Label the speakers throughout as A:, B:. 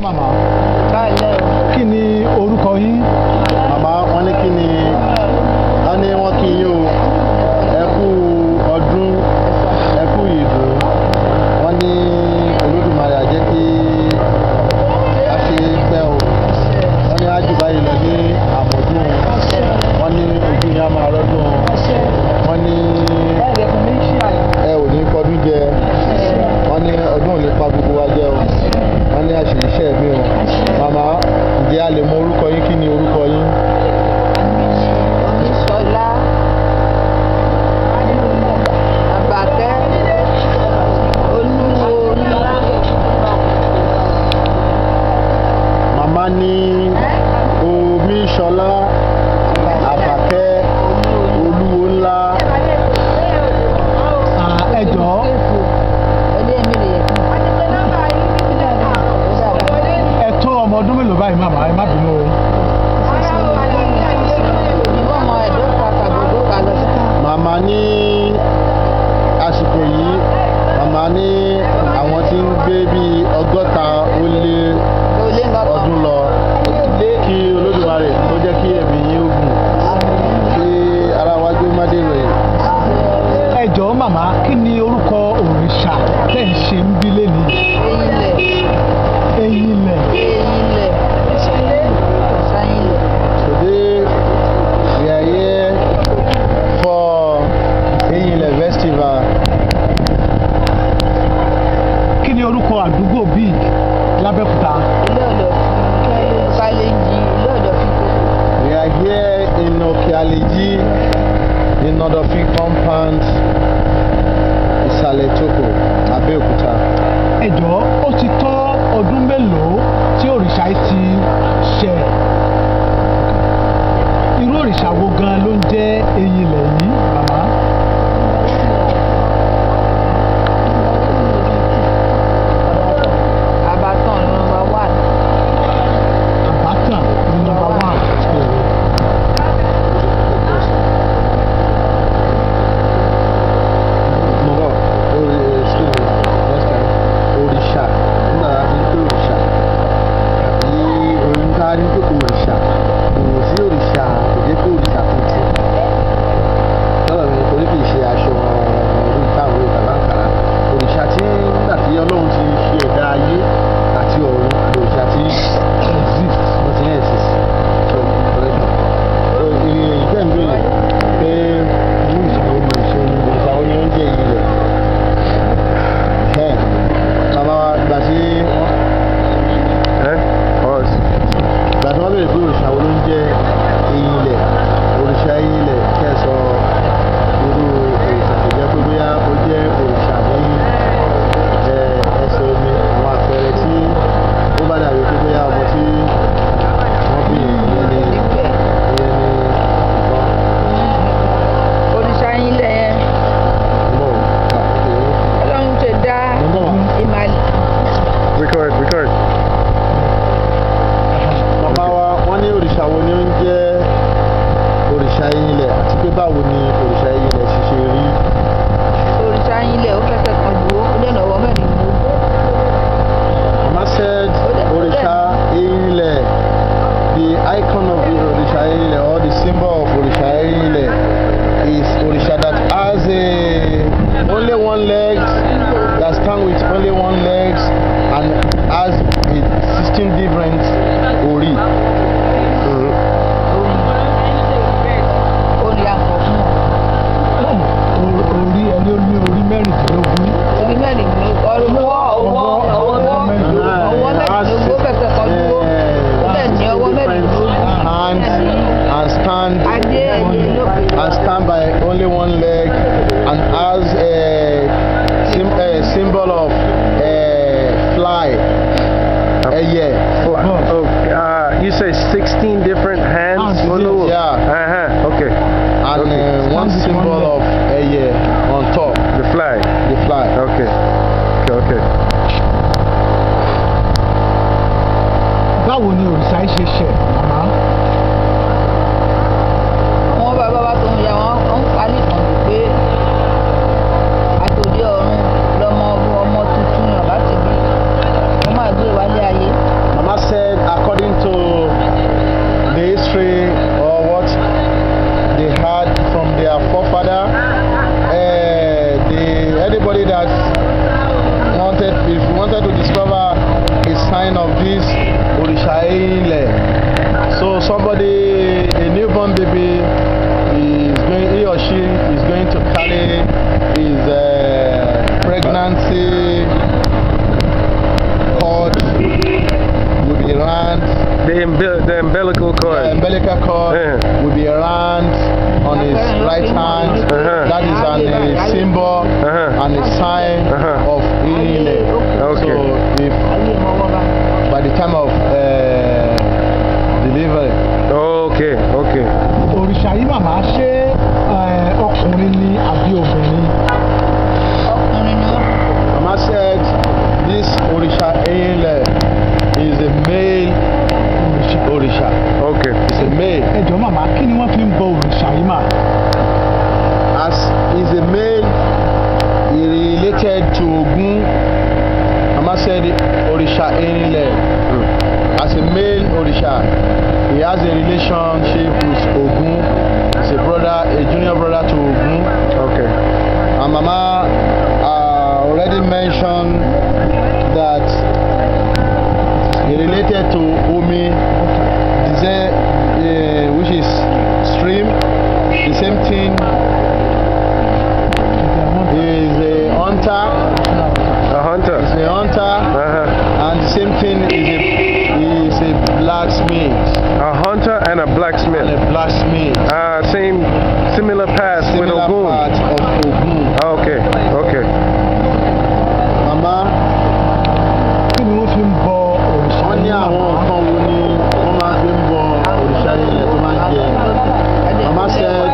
A: màmá.
B: Káàlẹ́ o.
A: Kí ni orúkọ yín?
C: Màmá wọ́n ní kí ni wọ́n kí yín o ẹ kú ọdún ẹ kú ìdùn wọ́n ní Olódùmarè á jẹ́ kí a ṣe pẹ́ o wọ́n ní ájù báyìí lọ ní àmọ́dún wọ́n ní ojú yín á máa rọ́dún wọ́n ní ẹ ò ní fọdún jẹ wọ́n ní ọdún ò ní pa gbogbo wa jẹ o wọ́n ní àṣeyíṣẹ́ mi o màmá ǹjẹ́ a lè mọ orúkọ yín kí ni orúkọ yín?
B: Oníṣọlá Àbàkẹ́ Olúwo ńlá.
C: Màmá ní Omiṣọlá Àbàkẹ́ Olúwo ńlá.
A: Ẹ jọ̀ọ́. Ẹ tó ọmọ ọdún mélòó báyìí màmá ẹ má bínú o.
C: Màmá ní àsìkò yìí màmá ní àwọn tí ń gbé bíi 60 ó lé ọdún lọ kí Olódùmarè tó jẹ́ kí ẹ̀mí yín ó gùn kí ara wájú má dèrò ẹ̀.
A: Ẹ jọ̀ọ́ màmá kí ni orúkọ òrìṣà tẹ̀ ń ṣe ń bí lẹ́nu? Eyinlẹ̀.
C: Today we are here for Eyinlẹ̀ festival.
A: Kí ni orúkọ àdúgbò bíi l'Abẹ́òkúta?
C: We are here in Okealeji in Odofi compound Ìsàlẹ̀ Toko, Abẹ́òkúta.
A: Ẹ jọ̀ọ́ ó ti tó ọdún mélòó tí òrìṣà yìí ti ṣẹ̀? Irú òrìṣà wo gan ló ń jẹ́ Eyinlẹ̀ yìí màmá?
B: Àbàtàn number 1.
A: Àbátàn ní number 1.
C: Òrìṣà nígbà tí ń pè òrìṣà àbí orin ká ní pé òrìṣà kò sí òrìṣà kò jẹ́ pé òrìṣà tó ti lọ́dọ̀ mi torí kì í ṣe aṣọ orí táwọn ìgbà láǹkàrà òrìṣà tí nígbà tí Ọlọ́run ti ṣe ẹ̀dá ayé àti ọ̀run òrìṣà tí exist wọ́n ti exist so ìfẹ́ ń bèèrè pé irú òrìṣà wo ni ó ń jẹ́ Eyinlẹ̀. Bàbá wa gbà tí wọ́n bèèrè pé òrìṣà wo ló ń jẹ́ Eyinlẹ̀ òrìṣà Eyinlẹ̀ kẹsọ irú òrìṣà tó jẹ́ pé bóyá ó jẹ́ òrìṣà ní ẹsẹ̀ omi àwọn àpẹẹrẹ tí ó bá dàbí pé bóyá ọmọ tí wọ́n bí ìyẹn ni nǹkan.
B: Òrìṣà Eyinlẹ̀ yẹn. Ọlọ́run ti dá ìmàlẹ̀.
C: Record. Bàbá wa wọ́n ní òrìṣà wo ni ó ń jẹ́ òrìṣà Eyinlẹ̀ àti pé báwo ni òrìṣà Eyinlẹ̀ ṣe rí?
B: Òrìṣà Eyinlẹ̀ ó fẹsẹ̀ kan dúró ó dẹ̀nà ọwọ́ mẹ́rin mú.
C: Mama said òrìṣà Eyinlẹ̀, the icon of the òrìṣà Eyinlẹ̀ or the symbol of òrìṣà Eyinlẹ̀ is òrìṣà that has only one leg, that stand with only one leg and has 16 different ori.
B: Orí àpọ̀ fún ọ.
A: Orí ẹni ó ní orí mẹ́rìndínlógún.
B: Orí mẹ́rìndínlógún. Ọwọ́ mẹ́rìndínlógún ó fẹsẹ̀ kan dúró. Ó dẹ̀ ní ọwọ́ mẹ́rìndínlógún.
C: And stand by only one leg and has a symbol of fly.
D: You say 16 different hands?
C: Yeah.
D: Okay.
C: And one symbol of on top.
D: The flag.
C: The flag.
D: Okay.
A: Báwo ni òrìṣà yìí ṣe ṣẹ̀ màmá?
B: Àwọn bàbá wa tó ń ya wọn ń pa nìkan jù pé àtòdí ọ̀run lọmọ ọmọ tuntun yàn láti bí wọ́n máa gbé wálé ayé.
C: shrine of this Orisha Ile. So somebody, a newborn baby, he or she is going to carry his pregnancy cord, will be round.
D: The umbilical cord.
C: The umbilical cord will be round on his right hand. That is a symbol and a sign of healing.
D: Okay.
C: So if by the time of delivery.
D: Okay, okay.
A: Òrìṣà yìí màmá ṣé ọkùnrin ni àbí obìnrin?
B: Ọkùnrin ni ó.
C: Mama said this Orisha Ile is a male Orisha.
D: Okay.
C: It's a male.
A: Ẹ jọ̀ọ́ màmá kí ni wọ́n fi ń bọ òrìṣà yìí mà?
C: As is a male, he related to Ogun. Mama said Orisha Ile. As a male Orisha, he has a relationship with Ogun. He's a brother, a junior brother to Ogun.
D: Okay.
C: And Mama already mentioned that he related to Omi, which is stream. The same thing. He is a hunter.
D: A hunter.
C: He's a hunter. And the same thing is a blacksmith.
D: A hunter and a blacksmith.
C: And a blacksmith.
D: Similar path with
C: Similar
D: Ogun.
C: part of Ogun.
D: Okay, okay.
C: Mama,
A: Kí ni wọ́n fi ń bọ òrìṣà
C: wọ́n ní
A: yìí
C: àwọn
A: màmá?
C: nǹkan wo ni wọ́n máa fi ń bọ òrìṣà ilẹ̀ tó máa ń jẹ. Mama said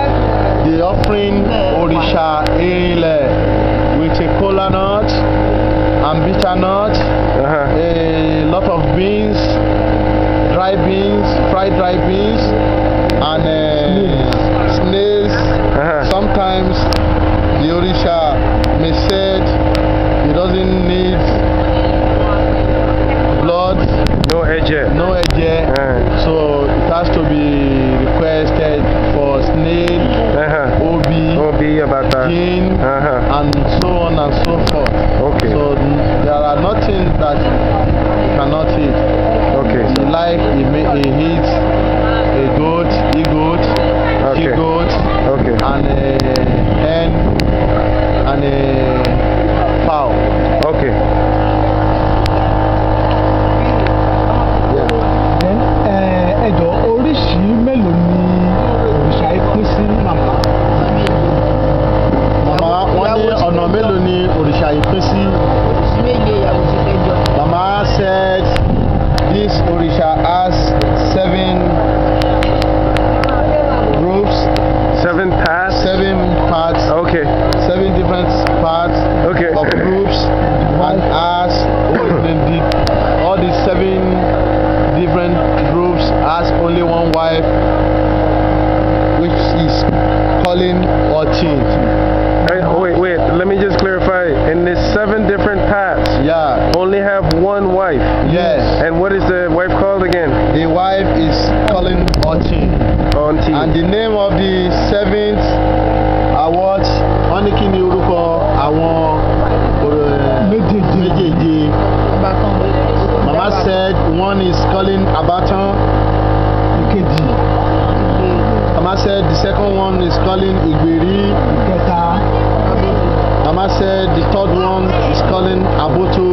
C: the offering Orisha Ile with a kola nut and bitter nut, a lot of beans, dry beans, fried dry beans, and snails. Sometimes the Orisha may said he doesn't need blood,
D: No edge.
C: no edge, so it has to be requested for snail, obi, gin, and so on and so forth.
D: Okay.
C: So there are nothing that he cannot eat.
D: Okay.
C: He eats a goat, he-goat,
D: Okay.
C: she-goat,
D: Okay.
C: and a hen, and a fowl.
D: Okay.
A: Ẹ jọ̀ọ́ oríṣi mélòó ni òrìṣà yìí pín sí màmá?
C: Mama, wọ́n ní ọ̀nà mélòó ni òrìṣà yìí pín sí?
B: Oríṣi méje ìyàwó ti kẹjọ.
C: Mama said this Orisha has 7 groups,
D: 7 paths.
C: 7 parts,
D: Okay.
C: 7 different parts
D: Okay.
C: of groups, and has all the 7 different groups has only one wife, which is calling Ochin.
D: Wait. Let me just clarify. In the 7 different paths,
C: Yeah,
D: only have one wife.
C: yes.
D: And what is the wife called again?
C: The wife is calling Ochin.
D: Auntie.
C: And the name of the 7th award, wọ́n ní kí ni orúkọ àwọn méjèèjì.
B: Ọba kan.
C: Mama said one is calling Abatan.
A: Ìkejì,
C: Mama said the second one is calling Igberi.
A: ìkẹta,
C: Mama said the third one is calling Aboto.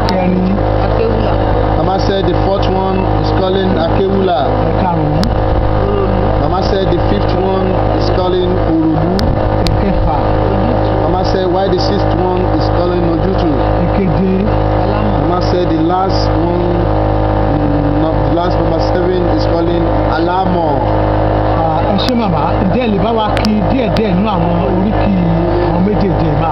A: ìkẹrin,
B: Akéwùlà.
C: Mama said the fourth one is calling Akewula.
A: ìkarùn-ún,
C: Mama said the 5th one is calling Urulu.
A: ìkẹfà,
C: Mama said why the 6th one is calling Ojutu.
A: ìkeje,
B: Alámọ̀.
C: Mama said the last one, the last number 7 is calling Alamo.
A: ẹ ṣé màmá, ǹjẹ́ ẹ lè bá wa kí díẹ̀díẹ̀ nínú àwọn oríkì àwọn méjèèjì mà?